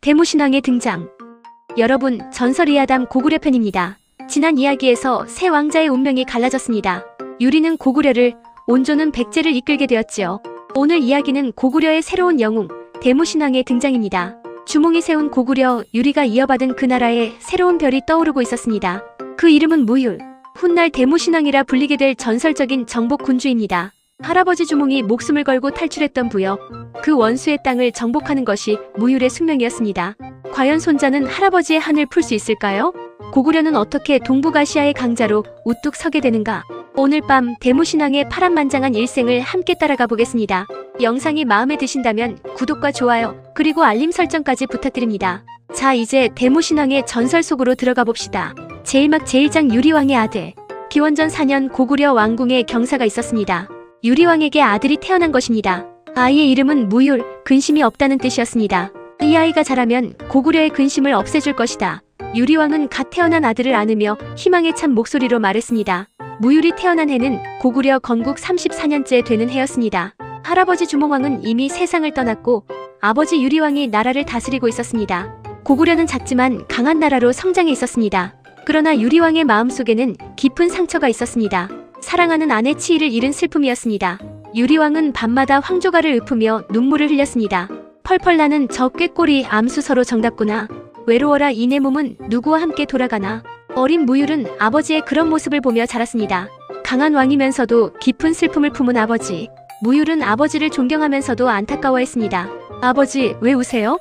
대무신왕의 등장. 여러분, 전설이야담 고구려 편입니다. 지난 이야기에서 세 왕자의 운명이 갈라졌습니다. 유리는 고구려를, 온조는 백제를 이끌게 되었지요. 오늘 이야기는 고구려의 새로운 영웅, 대무신왕의 등장입니다. 주몽이 세운 고구려, 유리가 이어받은 그 나라에 새로운 별이 떠오르고 있었습니다. 그 이름은 무율. 훗날 대무신왕이라 불리게 될 전설적인 정복 군주입니다. 할아버지 주몽이 목숨을 걸고 탈출했던 부여, 그 원수의 땅을 정복하는 것이 무율의 숙명이었습니다. 과연 손자는 할아버지의 한을 풀 수 있을까요? 고구려는 어떻게 동북아시아의 강자로 우뚝 서게 되는가? 오늘 밤 대무신왕의 파란만장한 일생을 함께 따라가 보겠습니다. 영상이 마음에 드신다면 구독과 좋아요, 그리고 알림 설정까지 부탁드립니다. 자, 이제 대무신왕의 전설 속으로 들어가 봅시다. 제1막 제1장 유리왕의 아들. 기원전 4년 고구려 왕궁에 경사가 있었습니다. 유리왕에게 아들이 태어난 것입니다. 아이의 이름은 무율, 근심이 없다는 뜻이었습니다. 이 아이가 자라면 고구려의 근심을 없애줄 것이다. 유리왕은 갓 태어난 아들을 안으며 희망에 찬 목소리로 말했습니다. 무율이 태어난 해는 고구려 건국 34년째 되는 해였습니다. 할아버지 주몽왕은 이미 세상을 떠났고 아버지 유리왕이 나라를 다스리고 있었습니다. 고구려는 작지만 강한 나라로 성장해 있었습니다. 그러나 유리왕의 마음속에는 깊은 상처가 있었습니다. 사랑하는 아내 치희를 잃은 슬픔이었습니다. 유리왕은 밤마다 황조가를 읊으며 눈물을 흘렸습니다. 펄펄 나는 저 꾀꼬리 암수서로 정답구나. 외로워라 이 내 몸은 누구와 함께 돌아가나. 어린 무율은 아버지의 그런 모습을 보며 자랐습니다. 강한 왕이면서도 깊은 슬픔을 품은 아버지. 무율은 아버지를 존경하면서도 안타까워했습니다. 아버지, 왜 우세요?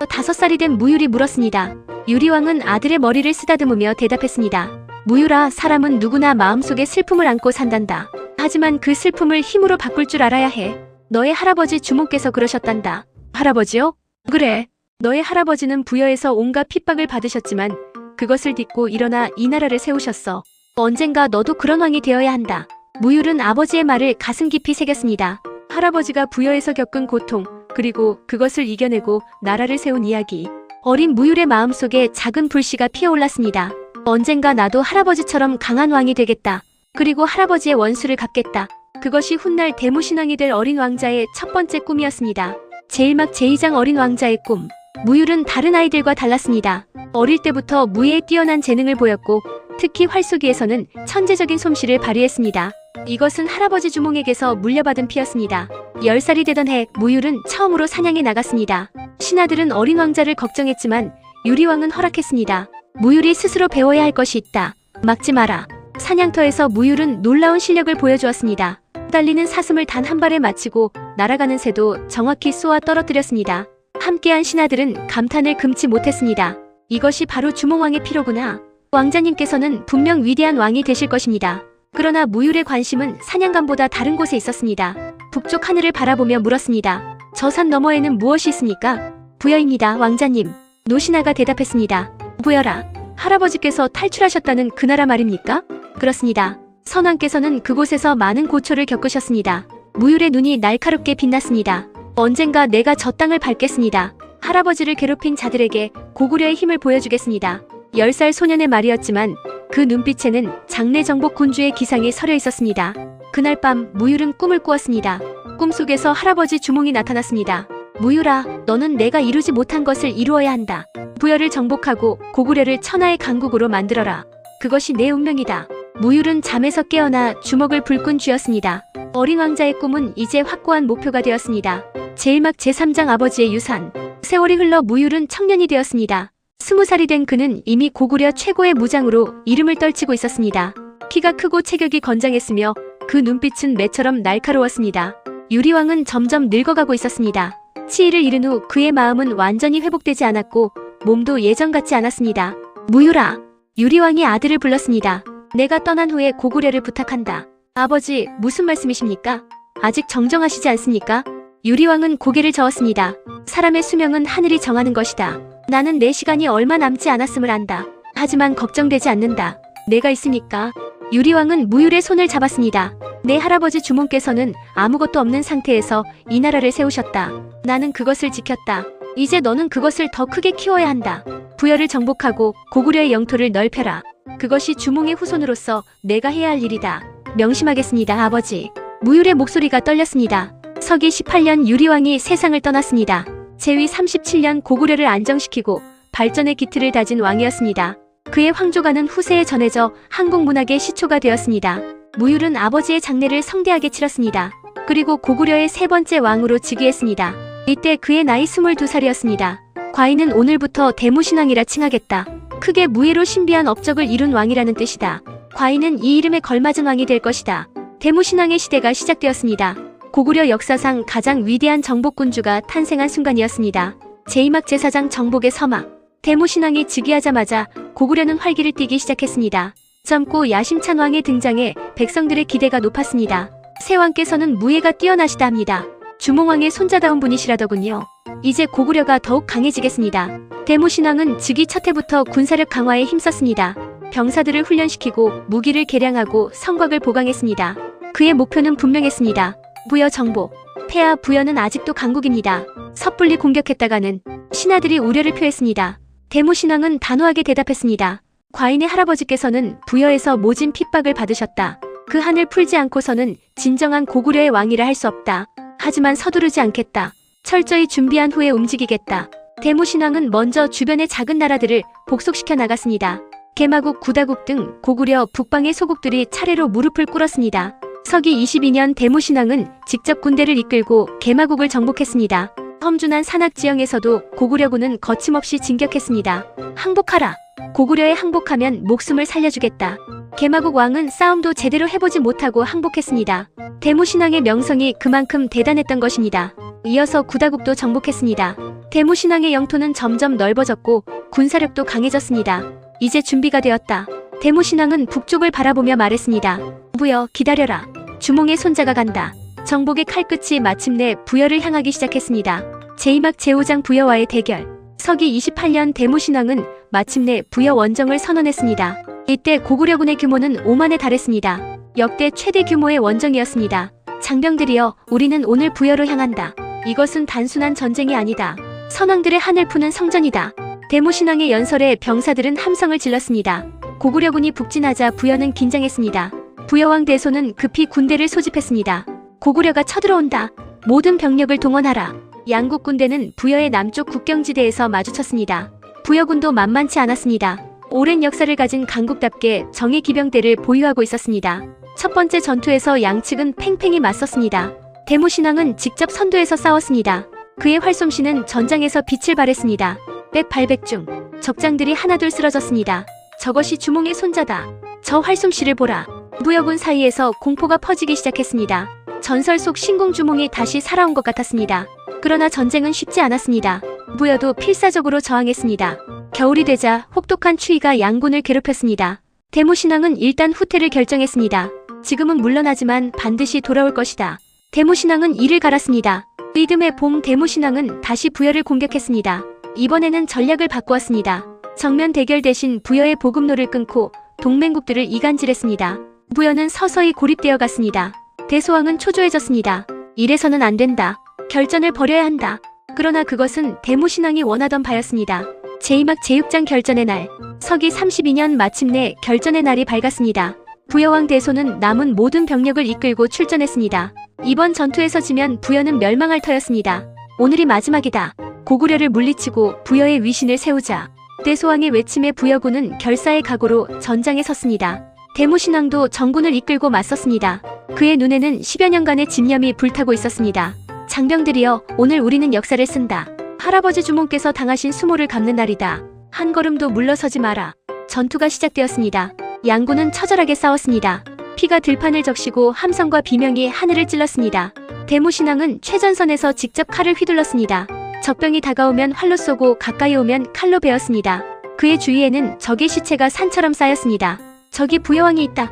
5살이 된 무율이 물었습니다. 유리왕은 아들의 머리를 쓰다듬으며 대답했습니다. 무율아, 사람은 누구나 마음속에 슬픔을 안고 산단다. 하지만 그 슬픔을 힘으로 바꿀 줄 알아야 해. 너의 할아버지 주몽께서 그러셨단다. 할아버지요? 그래. 너의 할아버지는 부여에서 온갖 핍박을 받으셨지만 그것을 딛고 일어나 이 나라를 세우셨어. 언젠가 너도 그런 왕이 되어야 한다. 무율은 아버지의 말을 가슴 깊이 새겼습니다. 할아버지가 부여에서 겪은 고통, 그리고 그것을 이겨내고 나라를 세운 이야기. 어린 무율의 마음속에 작은 불씨가 피어올랐습니다. 언젠가 나도 할아버지처럼 강한 왕이 되겠다. 그리고 할아버지의 원수를 갚겠다. 그것이 훗날 대무신왕이 될 어린 왕자의 첫 번째 꿈이었습니다. 제1막 제2장 어린 왕자의 꿈. 무율은 다른 아이들과 달랐습니다. 어릴 때부터 무예에 뛰어난 재능을 보였고 특히 활쏘기에서는 천재적인 솜씨를 발휘했습니다. 이것은 할아버지 주몽에게서 물려받은 피였습니다. 10살이 되던 해 무율은 처음으로 사냥에 나갔습니다. 신하들은 어린 왕자를 걱정했지만 유리왕은 허락했습니다. 무율이 스스로 배워야 할 것이 있다. 막지 마라. 사냥터에서 무율은 놀라운 실력을 보여주었습니다. 달리는 사슴을 단 한 발에 맞히고 날아가는 새도 정확히 쏘아 떨어뜨렸습니다. 함께한 신하들은 감탄을 금치 못했습니다. 이것이 바로 주몽왕의 피로구나. 왕자님께서는 분명 위대한 왕이 되실 것입니다. 그러나 무율의 관심은 사냥감보다 다른 곳에 있었습니다. 북쪽 하늘을 바라보며 물었습니다. 저 산 너머에는 무엇이 있습니까? 부여입니다, 왕자님. 노신하가 대답했습니다. 부여라. 할아버지께서 탈출하셨다는 그 나라 말입니까? 그렇습니다. 선왕께서는 그곳에서 많은 고초를 겪으셨습니다. 무율의 눈이 날카롭게 빛났습니다. 언젠가 내가 저 땅을 밟겠습니다. 할아버지를 괴롭힌 자들에게 고구려의 힘을 보여주겠습니다. 10살 소년의 말이었지만 그 눈빛에는 장래 정복 군주의 기상이 서려 있었습니다. 그날 밤 무율은 꿈을 꾸었습니다. 꿈속에서 할아버지 주몽이 나타났습니다. 무율아, 너는 내가 이루지 못한 것을 이루어야 한다. 부여를 정복하고 고구려를 천하의 강국으로 만들어라. 그것이 내 운명이다. 무율은 잠에서 깨어나 주먹을 불끈 쥐었습니다. 어린 왕자의 꿈은 이제 확고한 목표가 되었습니다. 제1막 제3장 아버지의 유산. 세월이 흘러 무율은 청년이 되었습니다. 20살이 된 그는 이미 고구려 최고의 무장으로 이름을 떨치고 있었습니다. 키가 크고 체격이 건장했으며 그 눈빛은 매처럼 날카로웠습니다. 유리왕은 점점 늙어가고 있었습니다. 치희를 잃은 후 그의 마음은 완전히 회복되지 않았고 몸도 예전 같지 않았습니다. 무율아. 유리왕이 아들을 불렀습니다. 내가 떠난 후에 고구려를 부탁한다. 아버지, 무슨 말씀이십니까? 아직 정정하시지 않습니까? 유리왕은 고개를 저었습니다. 사람의 수명은 하늘이 정하는 것이다. 나는 내 시간이 얼마 남지 않았음을 안다. 하지만 걱정되지 않는다. 내가 있으니까. 유리왕은 무율의 손을 잡았습니다. 내 할아버지 주몽께서는 아무것도 없는 상태에서 이 나라를 세우셨다. 나는 그것을 지켰다. 이제 너는 그것을 더 크게 키워야 한다. 부여를 정복하고 고구려의 영토를 넓혀라. 그것이 주몽의 후손으로서 내가 해야 할 일이다. 명심하겠습니다, 아버지. 무율의 목소리가 떨렸습니다. 서기 18년 유리왕이 세상을 떠났습니다. 재위 37년 고구려를 안정시키고 발전의 기틀을 다진 왕이었습니다. 그의 황조가는 후세에 전해져 한국 문학의 시초가 되었습니다. 무율은 아버지의 장례를 성대하게 치렀습니다. 그리고 고구려의 세 번째 왕으로 즉위했습니다. 이때 그의 나이 22살이었습니다. 과인은 오늘부터 대무신왕이라 칭하겠다. 크게 무예로 신비한 업적을 이룬 왕이라는 뜻이다. 과인은 이 이름에 걸맞은 왕이 될 것이다. 대무신왕의 시대가 시작되었습니다. 고구려 역사상 가장 위대한 정복군주가 탄생한 순간이었습니다. 제2막 제사장 정복의 서막. 대무신왕이 즉위하자마자 고구려는 활기를 띠기 시작했습니다. 젊고 야심찬 왕의 등장에 백성들의 기대가 높았습니다. 새 왕께서는 무예가 뛰어나시다 합니다. 주몽왕의 손자다운 분이시라더군요. 이제 고구려가 더욱 강해지겠습니다. 대무신왕은 즉위 첫 해부터 군사력 강화에 힘썼습니다. 병사들을 훈련시키고 무기를 개량하고 성곽을 보강했습니다. 그의 목표는 분명했습니다. 부여 정복. 폐하 부여는 아직도 강국입니다. 섣불리 공격했다가는 신하들이 우려를 표했습니다. 대무신왕은 단호하게 대답했습니다. 과인의 할아버지께서는 부여에서 모진 핍박을 받으셨다. 그 한을 풀지 않고서는 진정한 고구려의 왕이라 할 수 없다. 하지만 서두르지 않겠다. 철저히 준비한 후에 움직이겠다. 대무신왕은 먼저 주변의 작은 나라들을 복속시켜 나갔습니다. 개마국, 구다국 등 고구려 북방의 소국들이 차례로 무릎을 꿇었습니다. 서기 22년 대무신왕은 직접 군대를 이끌고 개마국을 정복했습니다. 험준한 산악지형에서도 고구려군은 거침없이 진격했습니다. 항복하라. 고구려에 항복하면 목숨을 살려주겠다. 개마국 왕은 싸움도 제대로 해보지 못하고 항복했습니다. 대무신왕의 명성이 그만큼 대단했던 것입니다. 이어서 구다국도 정복했습니다. 대무신왕의 영토는 점점 넓어졌고 군사력도 강해졌습니다. 이제 준비가 되었다. 대무신왕은 북쪽을 바라보며 말했습니다. 부여, 기다려라. 주몽의 손자가 간다. 정복의 칼끝이 마침내 부여를 향하기 시작했습니다. 제2막 제5장 부여와의 대결. 서기 28년 대무신왕은 마침내 부여 원정을 선언했습니다. 이때 고구려군의 규모는 5만에 달했습니다. 역대 최대 규모의 원정이었습니다. 장병들이여, 우리는 오늘 부여로 향한다. 이것은 단순한 전쟁이 아니다. 선왕들의 한을 푸는 성전이다. 대무신왕의 연설에 병사들은 함성을 질렀습니다. 고구려군이 북진하자 부여는 긴장했습니다. 부여왕 대소는 급히 군대를 소집했습니다. 고구려가 쳐들어온다. 모든 병력을 동원하라. 양국 군대는 부여의 남쪽 국경지대에서 마주쳤습니다. 부여군도 만만치 않았습니다. 오랜 역사를 가진 강국답게 정예 기병대를 보유하고 있었습니다. 첫 번째 전투에서 양측은 팽팽히 맞섰습니다. 대무신왕은 직접 선두에서 싸웠습니다. 그의 활솜씨는 전장에서 빛을 발했습니다. 백발백중. 적장들이 하나둘 쓰러졌습니다. 저것이 주몽의 손자다. 저 활솜씨를 보라. 부여군 사이에서 공포가 퍼지기 시작했습니다. 전설 속 신궁주몽이 다시 살아온 것 같았습니다. 그러나 전쟁은 쉽지 않았습니다. 부여도 필사적으로 저항했습니다. 겨울이 되자 혹독한 추위가 양군을 괴롭혔습니다. 대무신왕은 일단 후퇴를 결정했습니다. 지금은 물러나지만 반드시 돌아올 것이다. 대무신왕은 이를 갈았습니다. 리듬의 봄 대무신왕은 다시 부여를 공격했습니다. 이번에는 전략을 바꾸었습니다. 정면 대결 대신 부여의 보급로를 끊고 동맹국들을 이간질했습니다. 부여는 서서히 고립되어 갔습니다. 대소왕은 초조해졌습니다. 이래서는 안 된다. 결전을 벌여야 한다. 그러나 그것은 대무신왕이 원하던 바였습니다. 제2막 제6장 결전의 날. 서기 32년 마침내 결전의 날이 밝았습니다. 부여왕 대소는 남은 모든 병력을 이끌고 출전했습니다. 이번 전투에서 지면 부여는 멸망할 터였습니다. 오늘이 마지막이다. 고구려를 물리치고 부여의 위신을 세우자. 대소왕의 외침에 부여군은 결사의 각오로 전장에 섰습니다. 대무신왕도 정군을 이끌고 맞섰습니다. 그의 눈에는 10여 년간의 집념이 불타고 있었습니다. 장병들이여, 오늘 우리는 역사를 쓴다. 할아버지 주몽께서 당하신 수모를 갚는 날이다. 한 걸음도 물러서지 마라. 전투가 시작되었습니다. 양군은 처절하게 싸웠습니다. 피가 들판을 적시고 함성과 비명이 하늘을 찔렀습니다. 대무신왕은 최전선에서 직접 칼을 휘둘렀습니다. 적병이 다가오면 활로 쏘고 가까이 오면 칼로 베었습니다. 그의 주위에는 적의 시체가 산처럼 쌓였습니다. 저기 부여왕이 있다.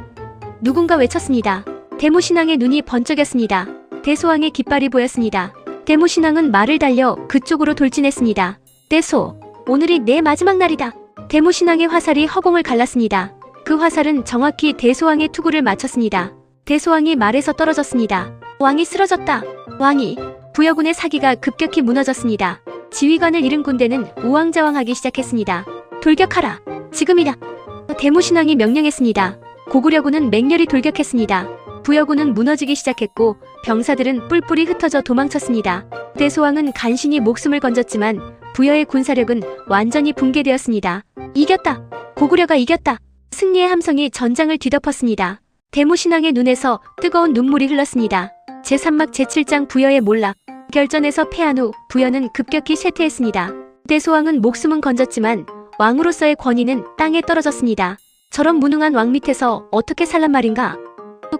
누군가 외쳤습니다. 대무신왕의 눈이 번쩍였습니다. 대소왕의 깃발이 보였습니다. 대무신왕은 말을 달려 그쪽으로 돌진했습니다. 대소, 오늘이 내 마지막 날이다. 대무신왕의 화살이 허공을 갈랐습니다. 그 화살은 정확히 대소왕의 투구를 맞췄습니다. 대소왕이 말에서 떨어졌습니다. 왕이 쓰러졌다. 왕이. 부여군의 사기가 급격히 무너졌습니다. 지휘관을 잃은 군대는 우왕좌왕하기 시작했습니다. 돌격하라. 지금이다. 대무신왕이 명령했습니다. 고구려군은 맹렬히 돌격했습니다. 부여군은 무너지기 시작했고 병사들은 뿔뿔이 흩어져 도망쳤습니다. 대소왕은 간신히 목숨을 건졌지만 부여의 군사력은 완전히 붕괴되었습니다. 이겼다! 고구려가 이겼다! 승리의 함성이 전장을 뒤덮었습니다. 대무신왕의 눈에서 뜨거운 눈물이 흘렀습니다. 제3막 제7장 부여의 몰락. 결전에서 패한 후 부여는 급격히 쇠퇴했습니다. 대소왕은 목숨은 건졌지만 왕으로서의 권위는 땅에 떨어졌습니다. 저런 무능한 왕 밑에서 어떻게 살란 말인가?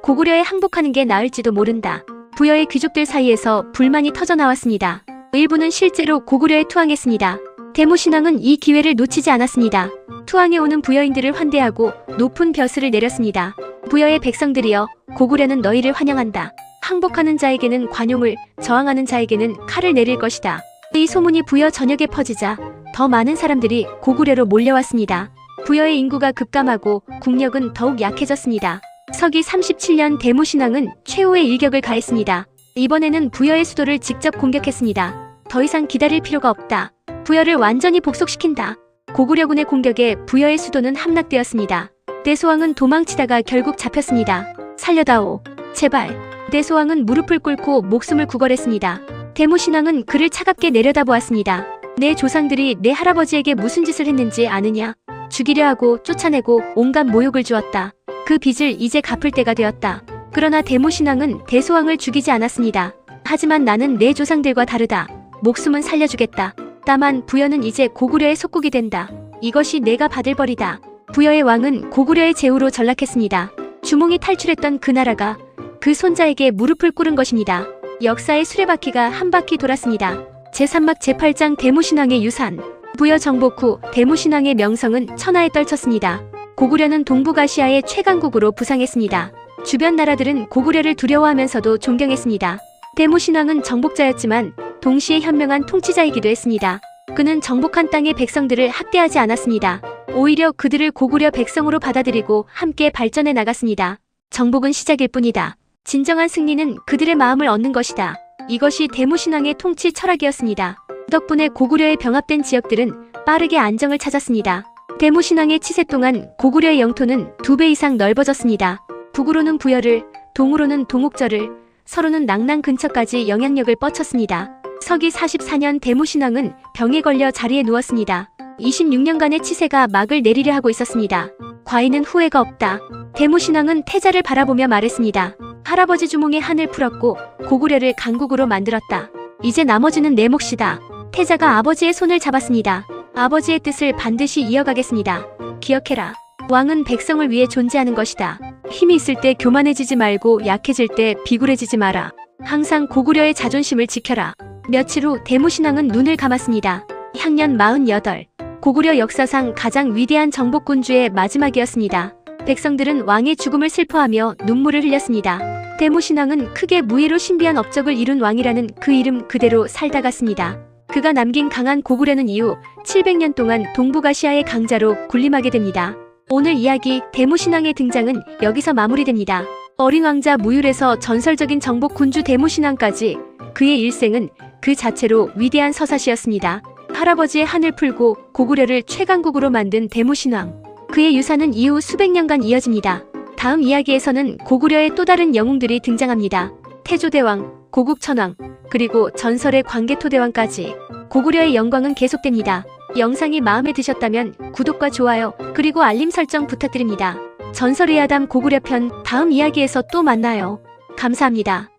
고구려에 항복하는 게 나을지도 모른다. 부여의 귀족들 사이에서 불만이 터져나왔습니다. 일부는 실제로 고구려에 투항했습니다. 대무신왕은 이 기회를 놓치지 않았습니다. 투항해 오는 부여인들을 환대하고 높은 벼슬을 내렸습니다. 부여의 백성들이여, 고구려는 너희를 환영한다. 항복하는 자에게는 관용을, 저항하는 자에게는 칼을 내릴 것이다. 이 소문이 부여 전역에 퍼지자 더 많은 사람들이 고구려로 몰려왔습니다. 부여의 인구가 급감하고 국력은 더욱 약해졌습니다. 서기 37년 대무신왕은 최후의 일격을 가했습니다. 이번에는 부여의 수도를 직접 공격했습니다. 더 이상 기다릴 필요가 없다. 부여를 완전히 복속시킨다. 고구려군의 공격에 부여의 수도는 함락되었습니다. 대소왕은 도망치다가 결국 잡혔습니다. 살려다오. 제발. 대소왕은 무릎을 꿇고 목숨을 구걸했습니다. 대무신왕은 그를 차갑게 내려다보았습니다. 내 조상들이 내 할아버지에게 무슨 짓을 했는지 아느냐? 죽이려 하고 쫓아내고 온갖 모욕을 주었다. 그 빚을 이제 갚을 때가 되었다. 그러나 대무신왕은 대소왕을 죽이지 않았습니다. 하지만 나는 내 조상들과 다르다. 목숨은 살려주겠다. 다만 부여는 이제 고구려의 속국이 된다. 이것이 내가 받을 벌이다. 부여의 왕은 고구려의 제후로 전락했습니다. 주몽이 탈출했던 그 나라가 그 손자에게 무릎을 꿇은 것입니다. 역사의 수레바퀴가 한 바퀴 돌았습니다. 제3막 제8장 대무신왕의 유산. 부여 정복 후 대무신왕의 명성은 천하에 떨쳤습니다. 고구려는 동북아시아의 최강국으로 부상했습니다. 주변 나라들은 고구려를 두려워하면서도 존경했습니다. 대무신왕은 정복자였지만 동시에 현명한 통치자이기도 했습니다. 그는 정복한 땅의 백성들을 학대하지 않았습니다. 오히려 그들을 고구려 백성으로 받아들이고 함께 발전해 나갔습니다. 정복은 시작일 뿐이다. 진정한 승리는 그들의 마음을 얻는 것이다. 이것이 대무신왕의 통치 철학이었습니다. 덕분에 고구려의 병합된 지역들은 빠르게 안정을 찾았습니다. 대무신왕의 치세 동안 고구려의 영토는 2배 이상 넓어졌습니다. 북으로는 부여를, 동으로는 동옥절을, 서로는 낭랑 근처까지 영향력을 뻗쳤습니다. 서기 44년 대무신왕은 병에 걸려 자리에 누웠습니다. 26년간의 치세가 막을 내리려 하고 있었습니다. 과인은 후회가 없다. 대무신왕은 태자를 바라보며 말했습니다. 할아버지 주몽의 한을 풀었고 고구려를 강국으로 만들었다. 이제 나머지는 내 몫이다. 태자가 아버지의 손을 잡았습니다. 아버지의 뜻을 반드시 이어가겠습니다. 기억해라. 왕은 백성을 위해 존재하는 것이다. 힘이 있을 때 교만해지지 말고 약해질 때 비굴해지지 마라. 항상 고구려의 자존심을 지켜라. 며칠 후 대무신왕은 눈을 감았습니다. 향년 48. 고구려 역사상 가장 위대한 정복군주의 마지막이었습니다. 백성들은 왕의 죽음을 슬퍼하며 눈물을 흘렸습니다. 대무신왕은 크게 무예로 신비한 업적을 이룬 왕이라는 그 이름 그대로 살다 갔습니다. 그가 남긴 강한 고구려는 이후 700년 동안 동북아시아의 강자로 군림하게 됩니다. 오늘 이야기 대무신왕의 등장은 여기서 마무리됩니다. 어린 왕자 무율에서 전설적인 정복 군주 대무신왕까지 그의 일생은 그 자체로 위대한 서사시였습니다. 할아버지의 한을 풀고 고구려를 최강국으로 만든 대무신왕. 그의 유산은 이후 수백 년간 이어집니다. 다음 이야기에서는 고구려의 또 다른 영웅들이 등장합니다. 태조대왕, 고국천왕, 그리고 전설의 광개토대왕까지. 고구려의 영광은 계속됩니다. 영상이 마음에 드셨다면 구독과 좋아요, 그리고 알림 설정 부탁드립니다. 전설의 아담 고구려 편 다음 이야기에서 또 만나요. 감사합니다.